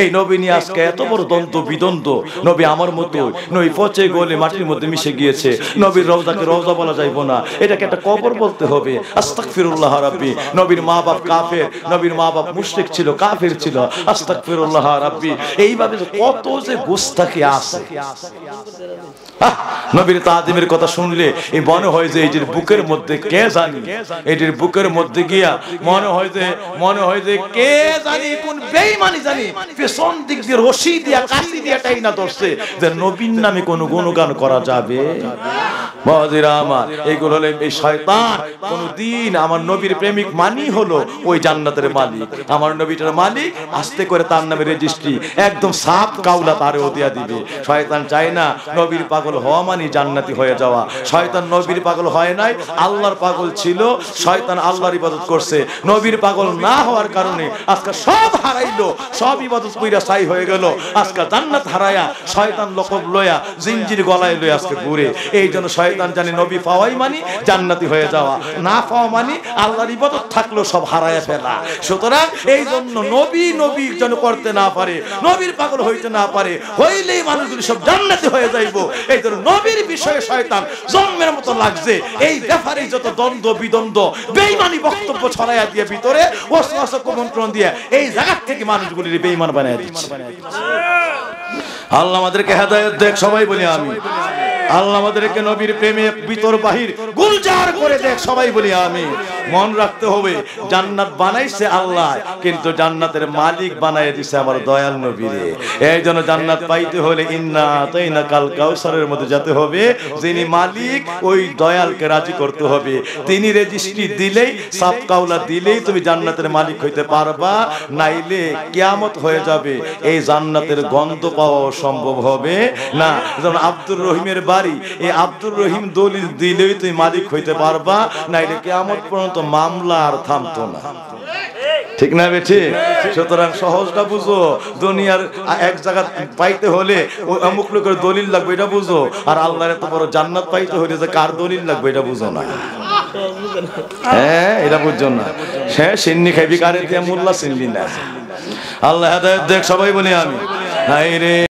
এই নবী নিয়ে আজকে এত বড় দ্বন্দ্ব বিদ্বন্দ্ব। নবী আমার মতো নবী পচে গলে মাটির মধ্যে মিশে গিয়েছে। নবীর রওজাকে রওজা বলা যাইব না, এটাকে একটা কবর বলতে হবে। আস্তাগফিরুল্লাহ রাব্বি। নবীর মা বাপ কাফের, নবীর মা বাপ মুশরিক ছিল, কাফের ছিল। আস্তাগফিরুল্লাহ রাব্বি। এইভাবে কত যে গোস্তাকি আছে। নবীর তাজিমের কথা শুনলে এই মনে হয় যে এটির বুকের মধ্যে কে জানি, এটির বুকের মধ্যে গিয়া মনে হয় যে কে জানি কোন বেঈমানি জানি পেছন দিক দিয়ে রশি দিয়া কাশি দিয়া টাইনা ধরছে যে নবীর নামে কোন গুণগান করা যাবে। বাজিরা আমার, এইগুলো হলো এই শয়তান। কোনদিন আমার নবীর প্রেমিক মানি হলো ওই জান্নাতের মালিক, আমার নবীটার মালিক। আস্তে করে তার নামে রেজিস্ট্রি একদম সাফ কাউলা তারেও দিয়া দিবে। শয়তান চায় না নবীর পাগল হওয়া মানে জান্নাতি হয়ে যাওয়া। শয়তান নবীর পাগল হয় নাই, আল্লাহর পাগল ছিল। শয়তান আল্লাহর ইবাদত করছে, নবীর পাগল না হওয়ার কারণে আজকে সব হারাইলো, সব ইবাদত কইরা ছাই হয়ে গেল। আজকে জান্নাত হারায়া শয়তান লকব লয়া জিঞ্জির গলায় লয়ে আজকে ঘুরে। এই জন্য শয়তান জানে নবী পাওয়াই মানে জান্নাতি হয়ে যাওয়া, না পাওয়া মানে আল্লাহর ইবাদত থাকলেও সব হারায়া ফেলা। সুতরাং এই জন্য নবী যেন করতে না পারে, নবীর পাগল হইতে না পারে, হইলেই মানুষগুলি সব জান্নাতি হয়ে যাইব। এই জন্য নবীর বিষয়ে শয়তান জন্মের মতো লাগছে। এই ব্যাপারে যত দ্বন্দ্ব বিদ্বন্দ্ব বেঈমানি বক্তব্য ছড়াইয়া দিয়ে ভিতরে ওয়াসওয়াসা কুমন্ত্রণ দিয়ে এই জায়গা থেকে মানুষগুলির বেঈমান বানায় দিচ্ছে। আল্লাহ আমাদেরকে হেদায়েত দেখ, সবাই বলি আমি। আল্লাহ আমাদেরকে নবীর প্রেমে ভিতর বাহির গুলজার করে দেখ, সবাই বলি আমি। মন রাখতে হবে জান্নাত বানাইছে আল্লাহ, কিন্তু জান্নাতের মালিক বানায় দিছে আমার দয়াল নবীরে। এই জন্য জান্নাত পাইতে হলে ইন্না আতাইনা কাল কাউসারের মধ্যে যেতে হবে। যিনি মালিক ওই দয়ালকে রাজি করতে হবে। তিনি রেজিস্ট্রি দিলেই, সাফ কাউলা দিলেই তুমি জান্নাতের মালিক হইতে পারবা, নাইলে কিয়ামত হয়ে যাবে। এই জান্নাতের গন্ধ পাওয়া সম্ভব হবে না। যেমন আব্দুর রহিমের বাড়ি, এই আব্দুর রহিম দলিল দিলেই তুমি মালিক হইতে পারবা, নাইলে কিয়ামত পর্যন্ত মামলা আর থামতো না। ঠিক না বেঠি? সুতরাং সহজটা বুঝো, দুনিয়ার এক জায়গা পাইতে হলে অমুক লোকের দলিল লাগবে এটা বুঝো, আর আল্লাহর এত বড় জান্নাত পাইতে হলে যে কার দলিল লাগবে এটা বুঝো না। হ্যাঁ, এটা বুঝছো না। হ্যাঁ, সিন্নি খাইবি কারে দিয়ে মোল্লা চিনবি না। আল্লাহ হেদায়েত দেখ, সবাই বলি আমি। হায় রে।